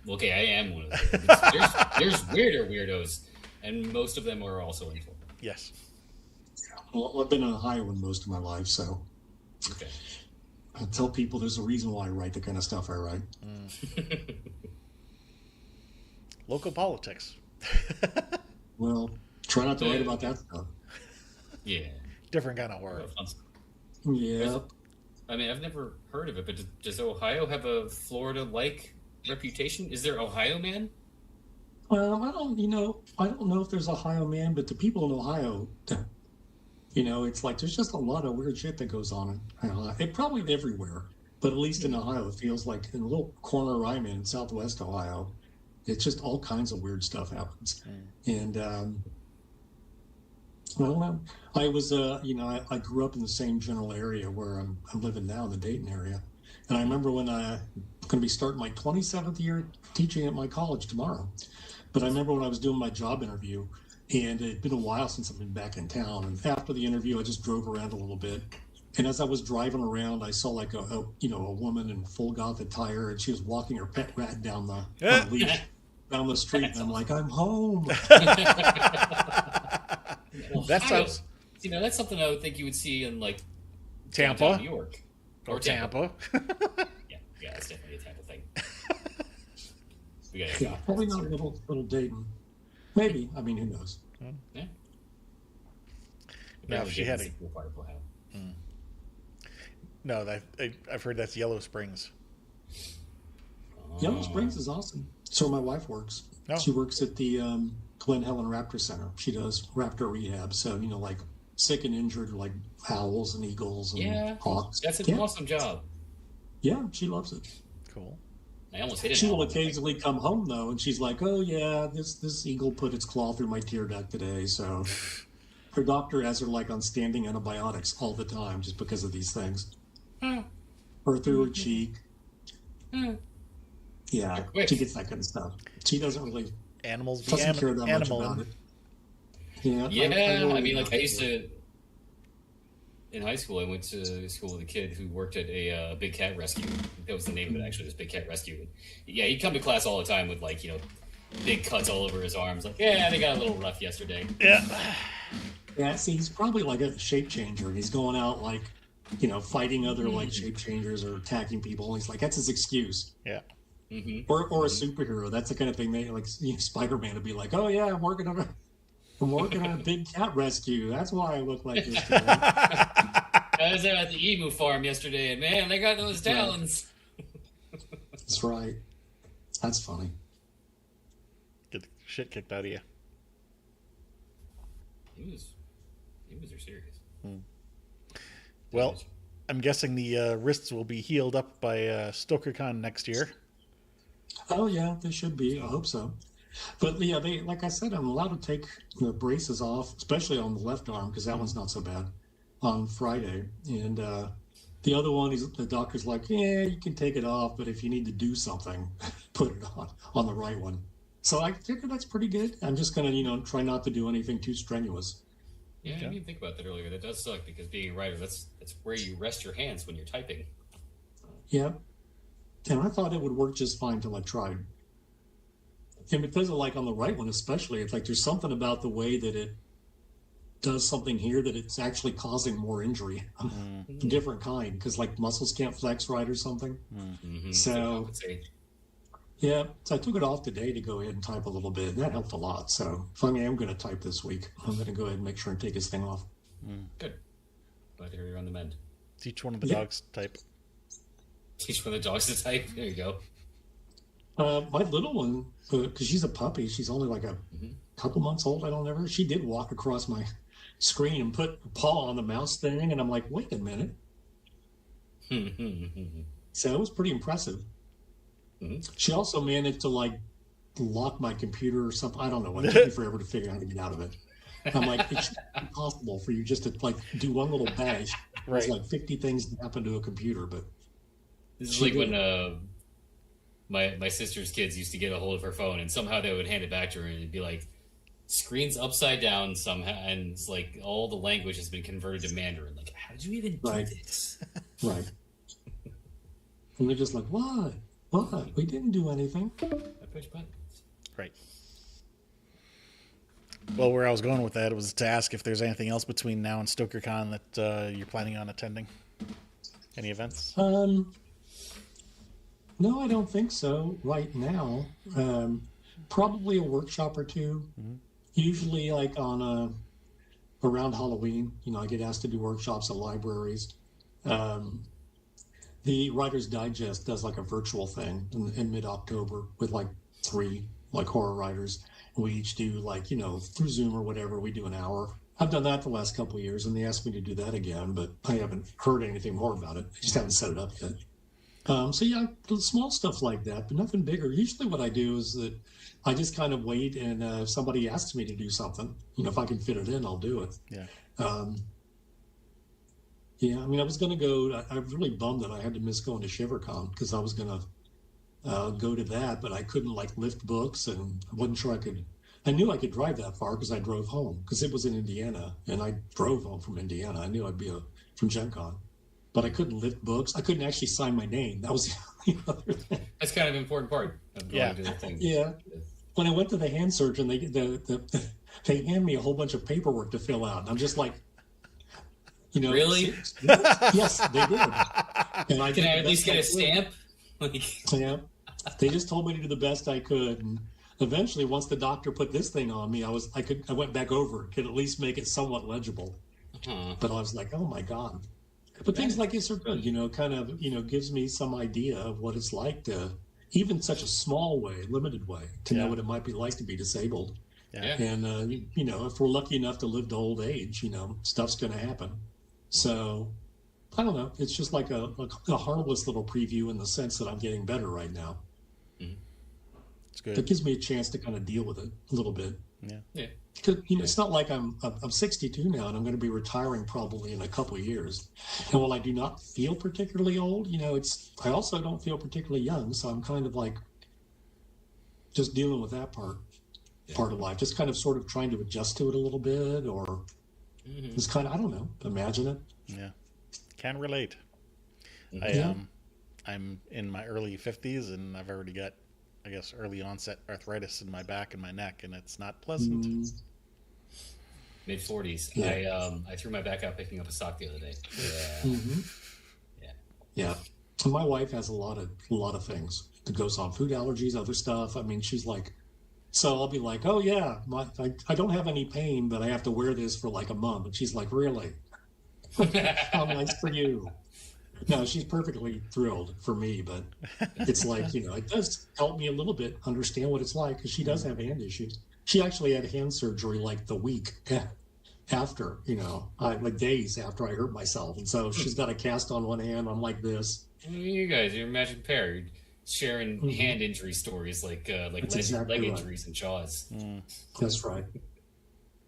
Okay, I am one of them. There's weirder weirdos, and most of them are also in Florida. Yes. Well, I've been in Ohio most of my life, so... Okay. I tell people there's a reason why I write the kind of stuff I write. Local politics. Well, try not to write about that stuff. Yeah. Different kind of horror. Yeah. I mean, I've never heard of it, but does Ohio have a Florida-like reputation? Is there Ohio Man? Well, I don't know if there's Ohio Man, but the people in Ohio, it's like there's just a lot of weird shit that goes on. It probably everywhere, but at least in Ohio, it feels like in a little corner I'm in Southwest Ohio, it's just all kinds of weird stuff happens. And I don't know. I was, I grew up in the same general area where I'm living now in the Dayton area. And I remember when I'm going to be starting my 27th year teaching at my college tomorrow. But I remember when I was doing my job interview, and it had been a while since I've been back in town. And after the interview, I just drove around a little bit. And as I was driving around, I saw like a woman in full goth attire, and she was walking her pet rat down the leash. down the street, and I'm like, I'm home. That sounds. That's something I would think you would see in like Tampa, New York, or Tampa. Yeah, that's definitely a Tampa thing. Yeah, probably not a little Dayton. Maybe. I mean, who knows? Yeah. No, she had a. No, I've heard that's Yellow Springs. Yellow Springs is awesome. So my wife works. Oh. She works at the Glen Helen Raptor Center. She does raptor rehab. So, like sick and injured, like owls and eagles and hawks. That's an awesome job. Yeah, she loves it. Cool. I almost hit it. She will occasionally come home, though, and she's like, oh, yeah, this eagle put its claw through my tear duct today. So her doctor has her like on standing antibiotics all the time just because of these things. Or through her cheek. Yeah, she gets that kind of stuff. She doesn't really care that much about it. Yeah, I mean, like I used to. In high school, I went to school with a kid who worked at a big cat rescue. That was the name of it, actually, this big cat rescue. Yeah, he'd come to class all the time with like big cuts all over his arms. Like, yeah, they got a little rough yesterday. Yeah. See, he's probably like a shape changer. He's going out like, fighting other like shape changers or attacking people. And he's like, that's his excuse. Yeah. Mm-hmm. Or a superhero. That's the kind of thing they like. Spider-Man would be like, oh yeah, I'm working on a big cat rescue. That's why I look like this today. I was there at the emu farm yesterday, and man, they got those talons. That's right. That's funny. Get the shit kicked out of you. Emus are serious. Well, I'm guessing the wrists will be healed up by StokerCon next year. Oh yeah, they should be. I hope so. But yeah, they like I said, I'm allowed to take the braces off, especially on the left arm because that one's not so bad, on Friday. And the other one, the doctor's like, yeah, you can take it off, but if you need to do something, put it on the right one. So I figure that's pretty good. I'm just gonna try not to do anything too strenuous. Yeah, I didn't think about that earlier. That does suck because being a writer, that's where you rest your hands when you're typing. Yeah. And I thought it would work just fine till I tried. And because of like on the right one especially, it's like there's something about the way that it does something here that it's actually causing more injury. Different kind, because like muscles can't flex right or something. So yeah, so I took it off today to go ahead and type a little bit, and that helped a lot. So if I am going to type this week, I'm going to go ahead and make sure and take this thing off. Good. Glad to hear you're on the mend. Teach one of the dogs to type. Teach one of the dogs to type. There you go. My little one, because she's a puppy, she's only like a couple months old. I don't know her. She did walk across my screen and put a paw on the mouse thing, and I'm like, wait a minute. So it was pretty impressive. She also managed to like lock my computer or something. I don't know what. It took me forever to figure out how to get out of it. I'm like, it's impossible for you just to like do one little bash. There's like 50 things that happen to a computer, but this is like when my sister's kids used to get a hold of her phone and somehow they would hand it back to her and it'd be like screen's upside down somehow, and it's like all the language has been converted to Mandarin. Like, how did you even do this? Right. And they're just like, what? What? We didn't do anything. I push buttons. Right. Well, where I was going with that was to ask if there's anything else between now and StokerCon that you're planning on attending. Any events? No, I don't think so right now. Probably a workshop or two. Usually like on around Halloween. I get asked to do workshops at libraries. The Writer's Digest does like a virtual thing in mid-October with like 3 like horror writers. We each do like, through Zoom or whatever, we do an hour. I've done that the last couple of years, and they asked me to do that again, but I haven't heard anything more about it. I just haven't set it up yet. So yeah, small stuff like that, but nothing bigger. Usually what I do is that I just kind of wait, and if somebody asks me to do something, if I can fit it in, I'll do it. Yeah. Yeah, I mean, I was going to go. I was really bummed that I had to miss going to ShiverCon because I was going to go to that, but I couldn't like lift books, and I wasn't sure I could. I knew I could drive that far because I drove home because it was in Indiana, and I drove home from Indiana. I knew I'd be from Gen Con, but I couldn't lift books. I couldn't actually sign my name. That was the other thing. That's kind of an important part of going to the thing. Yeah. when I went to the hand surgeon, they hand me a whole bunch of paperwork to fill out. And I'm just like, Really? Yes, they did. And Can I at least get a stamp? Yeah. They just told me to do the best I could. And eventually, once the doctor put this thing on me, I went back over it, could at least make it somewhat legible. But I was like, oh my God. But things like this are good, kind of, gives me some idea of what it's like to, even such a small way, limited way, to know what it might be like to be disabled. Yeah. And, if we're lucky enough to live to old age, stuff's going to happen. So I don't know. It's just like a harmless little preview in the sense that I'm getting better right now. It's good. It gives me a chance to kind of deal with it a little bit. Yeah. Because it's not like I'm 62 now and I'm going to be retiring probably in a couple of years. And while I do not feel particularly old, I also don't feel particularly young. So I'm kind of like just dealing with that part of life, just kind of sort of trying to adjust to it a little bit, or just kind of, I don't know, imagine it. Yeah. Can relate. I'm in my early 50s and I've already got, I guess, early onset arthritis in my back and my neck, and it's not pleasant. Mid 40s. I threw my back out picking up a sock the other day. Yeah. So my wife has a lot of things that goes on, food allergies, other stuff. I mean, she's like, so I'll be like, oh yeah, I don't have any pain, but I have to wear this for like a month. And she's like, really? How nice for you. No, she's perfectly thrilled for me, but it's like, it does help me a little bit understand what it's like, because she does have hand issues. She actually had hand surgery like the week after, like days after I hurt myself. And so she's got a cast on one hand. I'm like this. You guys, you're a magic pair. You're sharing hand injury stories like leg injuries and jaws. That's right.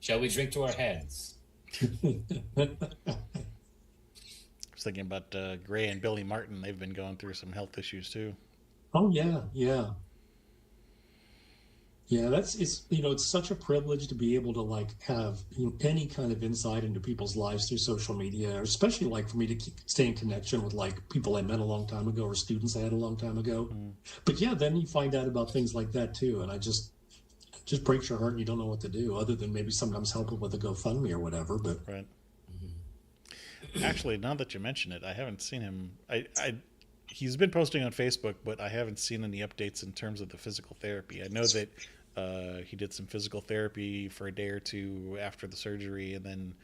Shall we drink to our hands? I was thinking about Gray and Billy Martin. They've been going through some health issues too. Oh yeah. It's such a privilege to be able to like have any kind of insight into people's lives through social media, especially like for me to stay in connection with like people I met a long time ago or students I had a long time ago. But yeah, then you find out about things like that too, and I just breaks your heart, and you don't know what to do other than maybe sometimes help them with a GoFundMe or whatever. But right. Actually, now that you mention it, I haven't seen him. He's been posting on Facebook, but I haven't seen any updates in terms of the physical therapy. I know that he did some physical therapy for a day or two after the surgery, and then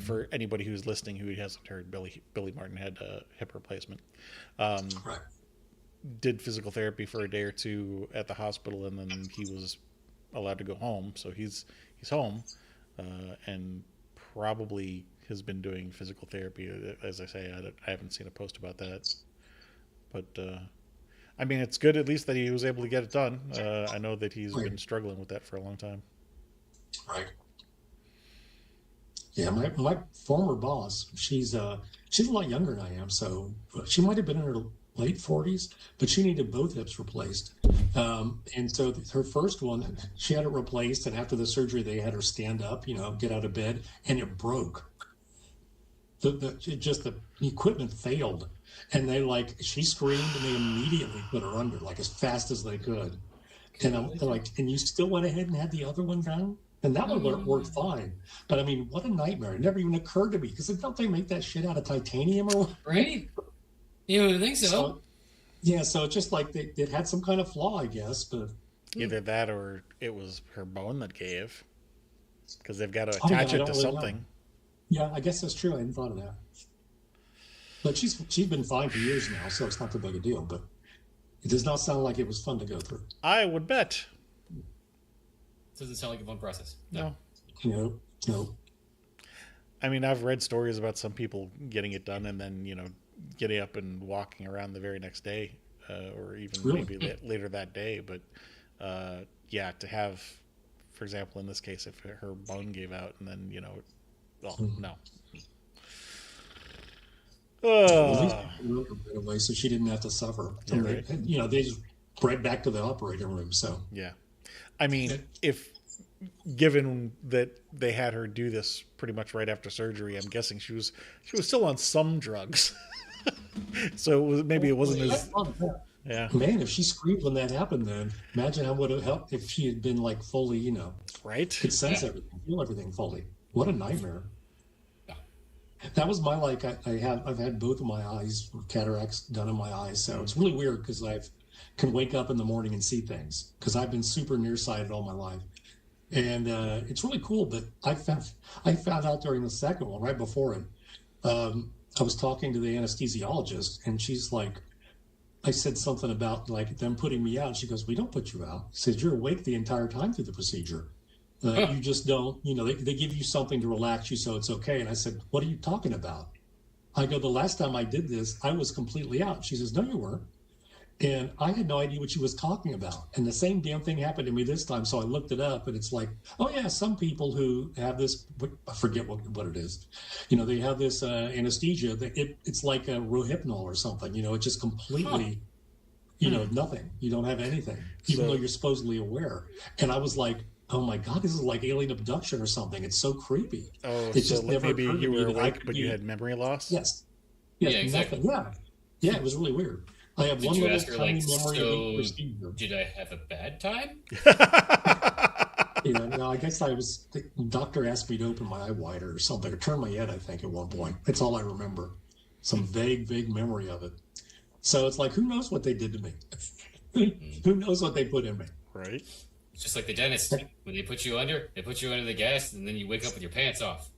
for anybody who's listening who hasn't heard, Billy Martin had a hip replacement. right. Did physical therapy for a day or two at the hospital, and then he was allowed to go home. So he's home, and probably has been doing physical therapy. As I say, I haven't seen a post about that, but I mean, it's good at least that he was able to get it done. I know that he's been struggling with that for a long time. Right. Yeah, my former boss, she's a lot younger than I am, so she might have been in her late 40s, but she needed both hips replaced. And so her first one, she had it replaced, and after the surgery, they had her stand up, get out of bed, and it broke. The equipment failed, and she screamed, and they immediately put her under, like as fast as they could. And I'm like, and you still went ahead and had the other one done? And that one worked fine. But I mean, what a nightmare. It never even occurred to me, because don't they make that shit out of titanium or what? Right? You would think so. Yeah, so it's just like it had some kind of flaw, I guess. But either that or it was her bone that gave, because they've got to attach it to something. Yeah, I guess that's true. I hadn't thought of that. But she's been fine for years now, so it's not too big a deal. But it does not sound like it was fun to go through. I would bet. Doesn't sound like a fun process. No. I mean, I've read stories about some people getting it done and then, getting up and walking around the very next day, or even maybe later that day. But to have, for example, in this case, if her bone gave out and then, no. Away, so she didn't have to suffer. Yeah, right. They just right back to the operating room. So yeah, I mean, if given that they had her do this pretty much right after surgery, I'm guessing she was still on some drugs. So it wasn't as Yeah. Man, if she screamed when that happened, then imagine how would it help if she had been like fully, Right. could sense Yeah. everything, feel everything fully. What a nightmare. Yeah. That was my like. I've had both of my eyes cataracts done in my eyes, so it's really weird because I can wake up in the morning and see things because I've been super nearsighted all my life, and it's really cool. But I found out during the second one, right before it, I was talking to the anesthesiologist, and she's like, I said something about like them putting me out. She goes, "We don't put you out." She says, "You're awake the entire time through the procedure. Huh. You just don't, they give you something to relax you so it's okay." And I said, "What are you talking about?" I go, "The last time I did this, I was completely out." She says, "No, you weren't." And I had no idea what she was talking about. And the same damn thing happened to me this time. So I looked it up and it's like, oh, yeah, some people who have this, I forget what it is. They have this anesthesia that it's like a Rohypnol or something. It just Huh. completely, nothing. You don't have anything, even though So you're supposedly aware. And I was like, oh my God, this is like alien abduction or something. It's so creepy. oh, It so just never maybe occurred to you me were that I awake, could but you be, had memory loss. yes, Yeah, yes, exactly. nothing. Yeah. Yeah, it was really weird. I have Did one you little ask her like, tiny memory of each so procedure. did I have a bad time? Yeah, no, I guess the doctor asked me to open my eye wider or something, or turn my head, I think, at one point. That's all I remember. Some vague memory of it. So it's like, who knows what they did to me? Who knows what they put in me? Right. It's just like the dentist. When they put you under the gas, and then you wake up with your pants off.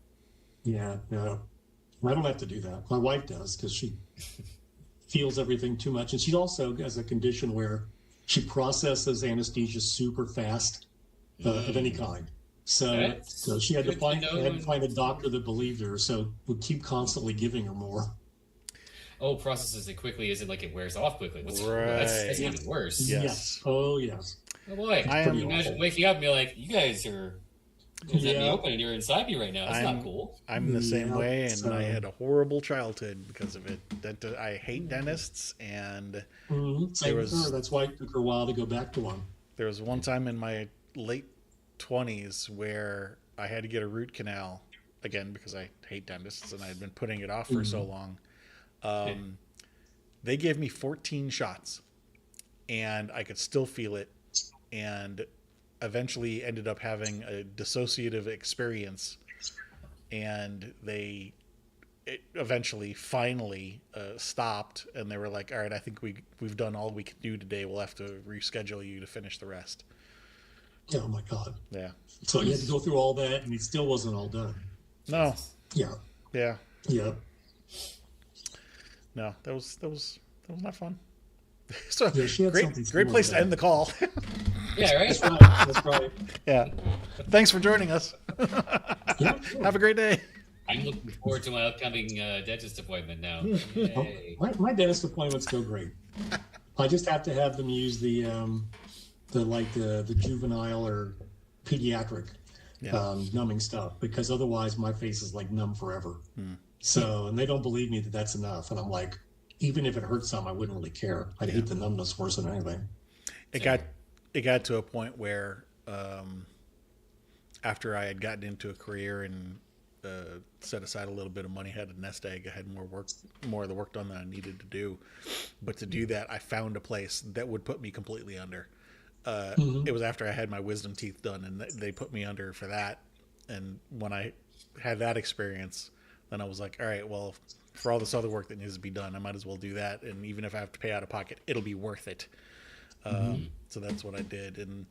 Yeah, no. I don't have to do that. My wife does because she feels everything too much. And she also has a condition where she processes anesthesia super fast of any kind. So That's she had to good to find know. had to find a doctor that believed her. So we keep constantly giving her more. Oh, processes it quickly. Is it like it wears off quickly? That's Right. even worse. Yes. Oh, yes. Oh boy! It's I pretty am. Imagine awful. waking up and be like, you guys have me Yeah. open and you're inside me right now. That's not I'm. cool. I'm the same Yeah. way, and I So, had a horrible childhood because of it. That I hate dentists, and there same with her. was That's why it took her a while to go back to one. there was one time in my late 20s where I had to get a root canal again because I hate dentists and I had been putting it off for so Mhm. long. Um, they gave me 14 shots and I could still feel it, and eventually ended up having a dissociative experience, and they it eventually finally stopped, and they were like, all right, I think we've done all we can do today, we'll have to reschedule you to finish the rest. Oh my God. Yeah. So you had to go through all that and it still wasn't all done. No. Yeah. Yeah. Yeah. No, that was not fun. So Yeah. She had something great similar place to to end that. the call. Yeah, right. That's right. That's right. Yeah. Thanks for joining us. Yeah. Have a Sure. great day. I'm looking forward to my upcoming dentist appointment now. Oh, Yay. my dentist appointments go great. I just have to have them use the juvenile or pediatric Yeah. numbing stuff because otherwise my face is like numb forever. So, and they don't believe me that that's enough. And I'm like, even if it hurt some, I wouldn't really care. I'd hate the numbness worse than anything. It Same got here. it got to a point where after I had gotten into a career and set aside a little bit of money, had a nest egg, I had more of the work done than I needed to do. But to do that, I found a place that would put me completely under. It was after I had my wisdom teeth done, and they put me under for that. And when I had that experience, then I was like, all right, well, for all this other work that needs to be done, I might as well do that. And even if I have to pay out of pocket, it'll be worth it. So that's what I did. And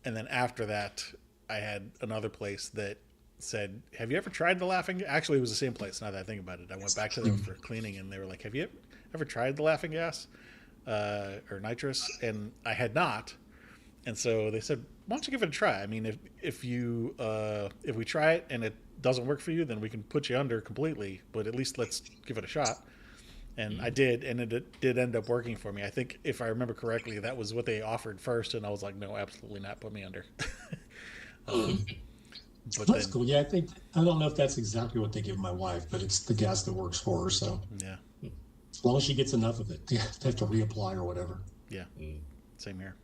then after that, I had another place that said, have you ever tried the laughing? Actually, it was the same place. Now that I think about it, I went back to them for cleaning, and they were like, have you ever tried the laughing gas or nitrous? And I had not. And so they said, why don't you give it a try? I mean, if we try it and it doesn't work for you, then we can put you under completely, but at least let's give it a shot. And I did, and it did end up working for me. I think, if I remember correctly, that was what they offered first, and I was like, no, absolutely not, put me under. But That's then, cool. Yeah, I don't know if that's exactly what they give my wife, but it's the gas that works for her. So yeah, as long as she gets enough of it, they have to reapply or whatever. yeah, same here.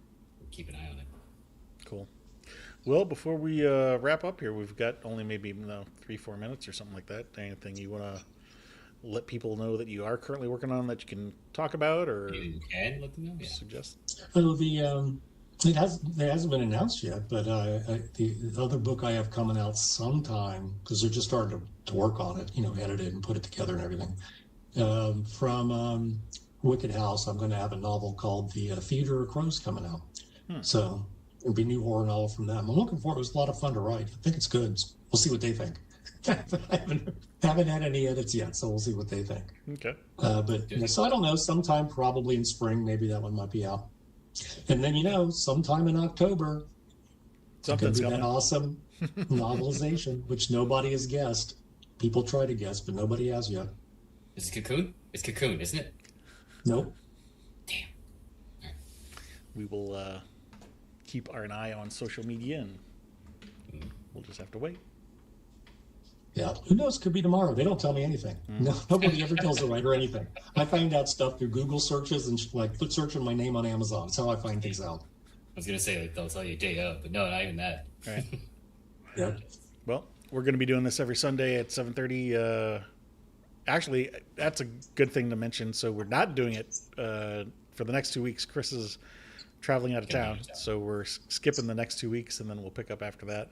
Keep an eye on it. Cool. Well, before we wrap up here, we've got only maybe 3-4 minutes or something like that. Anything you want to let people know that you are currently working on that you can talk about or You can let them know. Yeah. suggest? Oh, it hasn't been announced yet, but the other book I have coming out sometime because they're just starting to work on it, edit it and put it together and everything. From Wicked House, I'm going to have a novel called The Theater of Crows coming out. So it'll be a new horror novel from them. I'm looking for it. It was a lot of fun to write. I think it's good. We'll see what they think. I haven't had any edits yet, so we'll see what they think. Okay. So I don't know. Sometime probably in spring, maybe that one might be out. And then sometime in October, Something's that coming. awesome novelization, which nobody has guessed. People try to guess, but nobody has yet. Is it Cocoon? It's Cocoon, isn't it? Nope. Damn. We will keep an eye on social media, and we'll just have to wait. Yeah, who knows? Could be tomorrow. They don't tell me anything. No, nobody ever tells the writer anything. I find out stuff through Google searches and put searching my name on Amazon. That's how I find things out. I was gonna say they'll tell you day of, but no, not even that. Right. Yeah. Well, we're going to be doing this every Sunday at 7:30. Actually, that's a good thing to mention. So we're not doing it for the next 2 weeks. Chris is traveling out of town, so we're skipping the next 2 weeks, and then we'll pick up after that.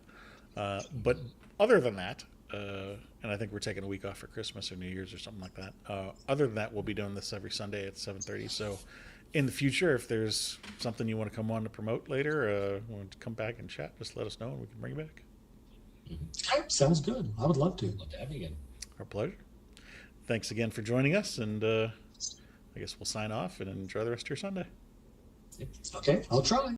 But other than that, and I think we're taking a week off for Christmas or New Year's or something like that. Other than that, we'll be doing this every Sunday at 7:30. So in the future, if there's something you want to come on to promote later, want to come back and chat, just let us know and we can bring you back. Sounds good. I would love to. Love to have you again. Our pleasure. Thanks again for joining us, and I guess we'll sign off and enjoy the rest of your Sunday. Okay, I'll try.